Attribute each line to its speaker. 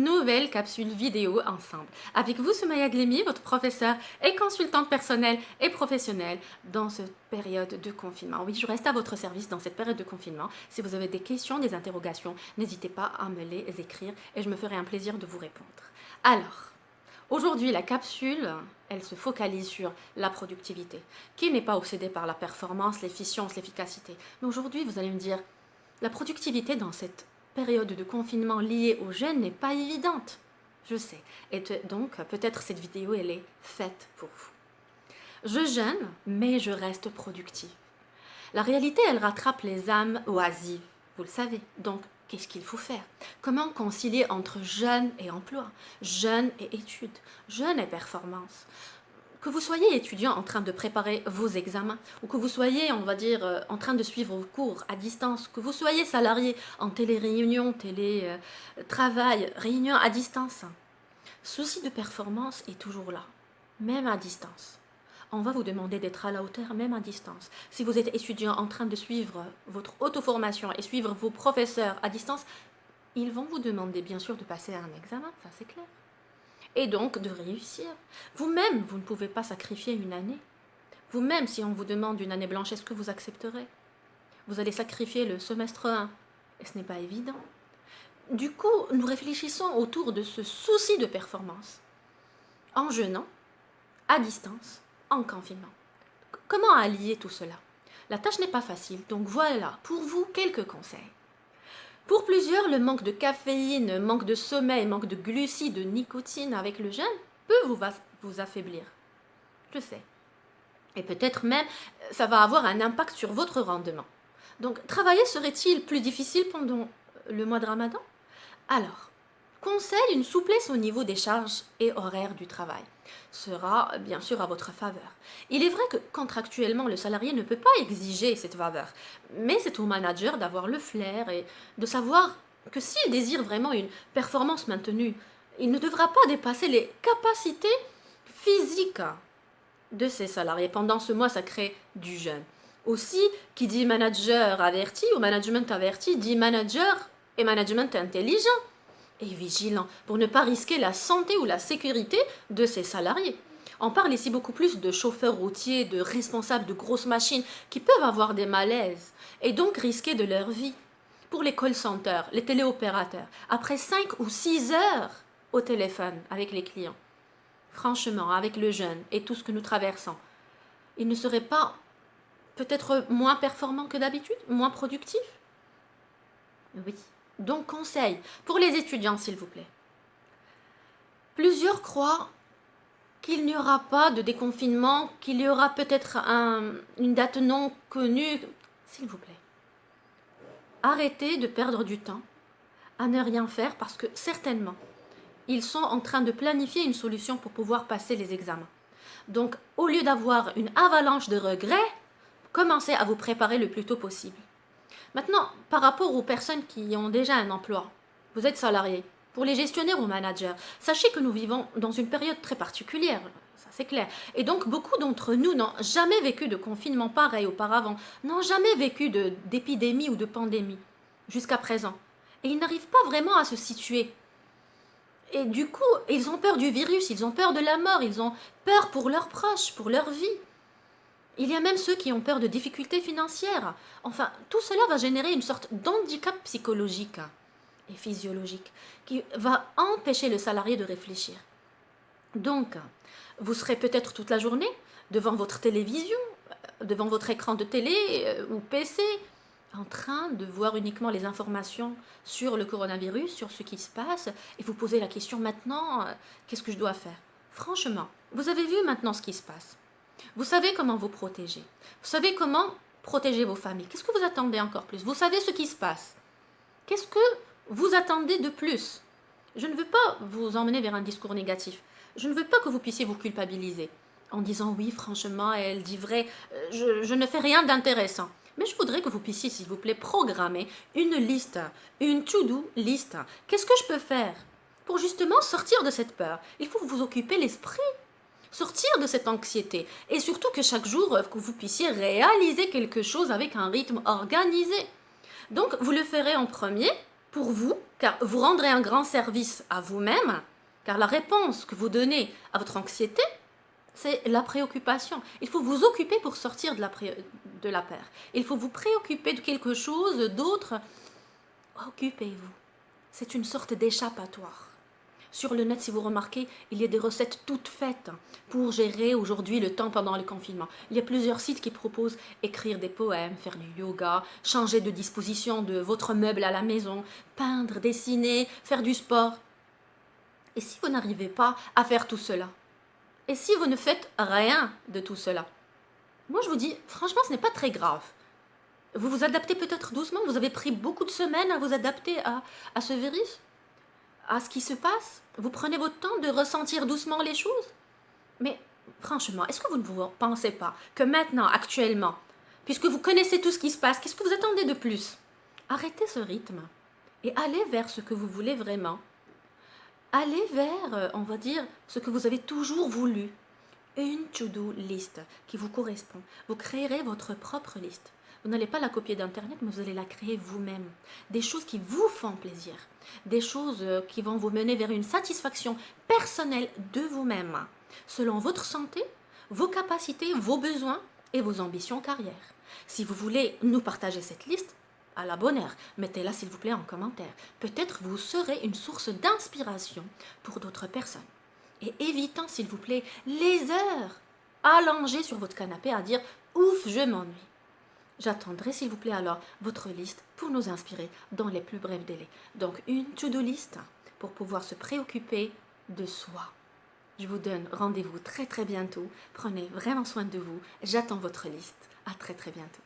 Speaker 1: nouvelle capsule vidéo ensemble. Avec vous, Soumaya Glemi, votre professeure et consultante personnelle et professionnelle dans cette période de confinement. Oui, je reste à votre service dans cette période de confinement. Si vous avez des questions, des interrogations, n'hésitez pas à me les écrire et je me ferai un plaisir de vous répondre. Alors, aujourd'hui, la capsule, elle se focalise sur la productivité. Qui n'est pas obsédé par la performance, l'efficience, l'efficacité? Mais aujourd'hui, vous allez me dire, la productivité dans cette période de confinement liée aux jeunes n'est pas évidente. Je sais. Et donc, peut-être cette vidéo, elle est faite pour vous. Je jeûne, mais je reste productive. La réalité, elle rattrape les âmes oisives, vous le savez. Donc, qu'est-ce qu'il faut faire? Comment concilier entre jeûne et emploi, jeûne et études, jeûne et performance? Que vous soyez étudiant en train de préparer vos examens, ou que vous soyez, on va dire, en train de suivre vos cours à distance, que vous soyez salarié en télé-réunion, télé-travail, réunion à distance, souci de performance est toujours là, même à distance. On va vous demander d'être à la hauteur, même à distance. Si vous êtes étudiant en train de suivre votre auto-formation et suivre vos professeurs à distance, ils vont vous demander bien sûr de passer un examen, ça c'est clair. Et donc de réussir. Vous-même, vous ne pouvez pas sacrifier une année. Vous-même, si on vous demande une année blanche, est-ce que vous accepterez? Vous allez sacrifier le semestre 1, et ce n'est pas évident. Du coup, nous réfléchissons autour de ce souci de performance, en jeûnant, à distance, en confinement. Comment allier tout cela? La tâche n'est pas facile, donc voilà, pour vous, quelques conseils. Pour plusieurs, le manque de caféine, manque de sommeil, manque de glucides, de nicotine avec le jeûne peut vous affaiblir. Je sais. Et peut-être même, ça va avoir un impact sur votre rendement. Donc, travailler serait-il plus difficile pendant le mois de Ramadan? Alors, conseil, une souplesse au niveau des charges et horaires du travail sera bien sûr à votre faveur. Il est vrai que contractuellement, le salarié ne peut pas exiger cette faveur, mais c'est au manager d'avoir le flair et de savoir que s'il désire vraiment une performance maintenue, il ne devra pas dépasser les capacités physiques de ses salariés. Pendant ce mois, ça crée du jeûne. Aussi, qui dit manager averti ou management averti, dit manager et management intelligent et vigilant pour ne pas risquer la santé ou la sécurité de ses salariés. On parle ici beaucoup plus de chauffeurs routiers, de responsables de grosses machines qui peuvent avoir des malaises et donc risquer de leur vie. Pour les call centers, les téléopérateurs, après 5 ou 6 heures au téléphone avec les clients, franchement, avec le jeûne et tout ce que nous traversons, ils ne seraient pas peut-être moins performants que d'habitude, moins productifs? Oui. Donc, conseil pour les étudiants, s'il vous plaît. Plusieurs croient qu'il n'y aura pas de déconfinement, qu'il y aura peut-être une date non connue. S'il vous plaît, arrêtez de perdre du temps à ne rien faire parce que certainement, ils sont en train de planifier une solution pour pouvoir passer les examens. Donc, au lieu d'avoir une avalanche de regrets, commencez à vous préparer le plus tôt possible. Maintenant, par rapport aux personnes qui ont déjà un emploi, vous êtes salarié, pour les gestionnaires ou managers, sachez que nous vivons dans une période très particulière, ça c'est clair. Et donc, beaucoup d'entre nous n'ont jamais vécu de confinement pareil auparavant, n'ont jamais vécu d'épidémie ou de pandémie jusqu'à présent. Et ils n'arrivent pas vraiment à se situer. Et du coup, ils ont peur du virus, ils ont peur de la mort, ils ont peur pour leurs proches, pour leur vie. Il y a même ceux qui ont peur de difficultés financières. Enfin, tout cela va générer une sorte d'handicap psychologique et physiologique qui va empêcher le salarié de réfléchir. Donc, vous serez peut-être toute la journée devant votre télévision, devant votre écran de télé ou PC, en train de voir uniquement les informations sur le coronavirus, sur ce qui se passe, et vous posez la question maintenant, qu'est-ce que je dois faire? Franchement, vous avez vu maintenant ce qui se passe. Vous savez comment vous protéger. Vous savez comment protéger vos familles. Qu'est-ce que vous attendez encore plus? Vous savez ce qui se passe. Qu'est-ce que vous attendez de plus? Je ne veux pas vous emmener vers un discours négatif. Je ne veux pas que vous puissiez vous culpabiliser en disant oui, franchement, elle dit vrai, je ne fais rien d'intéressant. Mais je voudrais que vous puissiez, s'il vous plaît, programmer une liste, une to-do list. Qu'est-ce que je peux faire pour justement sortir de cette peur? Il faut vous occuper l'esprit. Sortir de cette anxiété et surtout que chaque jour, que vous puissiez réaliser quelque chose avec un rythme organisé. Donc, vous le ferez en premier pour vous, car vous rendrez un grand service à vous-même, car la réponse que vous donnez à votre anxiété, c'est la préoccupation. Il faut vous occuper pour sortir de la paire. Il faut vous préoccuper de quelque chose d'autre. Occupez-vous. C'est une sorte d'échappatoire. Sur le net, si vous remarquez, il y a des recettes toutes faites pour gérer aujourd'hui le temps pendant le confinement. Il y a plusieurs sites qui proposent écrire des poèmes, faire du yoga, changer de disposition de votre meuble à la maison, peindre, dessiner, faire du sport. Et si vous n'arrivez pas à faire tout cela? Et si vous ne faites rien de tout cela? Moi, je vous dis, franchement, ce n'est pas très grave. Vous vous adaptez peut-être doucement. Vous avez pris beaucoup de semaines à vous adapter à ce virus, à ce qui se passe. Vous prenez votre temps de ressentir doucement les choses. Mais franchement, est-ce que vous ne vous pensez pas que maintenant, actuellement, puisque vous connaissez tout ce qui se passe, qu'est-ce que vous attendez de plus? Arrêtez ce rythme et allez vers ce que vous voulez vraiment. Allez vers, on va dire, ce que vous avez toujours voulu. Une to-do list qui vous correspond. Vous créerez votre propre liste. Vous n'allez pas la copier d'Internet, mais vous allez la créer vous-même. Des choses qui vous font plaisir. Des choses qui vont vous mener vers une satisfaction personnelle de vous-même, selon votre santé, vos capacités, vos besoins et vos ambitions carrière. Si vous voulez nous partager cette liste, à la bonne heure, mettez-la s'il vous plaît en commentaire. Peut-être vous serez une source d'inspiration pour d'autres personnes. Et évitant, s'il vous plaît, les heures allongées sur votre canapé à dire « Ouf, je m'ennuie ». J'attendrai, s'il vous plaît, alors votre liste pour nous inspirer dans les plus brefs délais. Donc, une to-do list pour pouvoir se préoccuper de soi. Je vous donne rendez-vous très très bientôt. Prenez vraiment soin de vous. J'attends votre liste. À très très bientôt.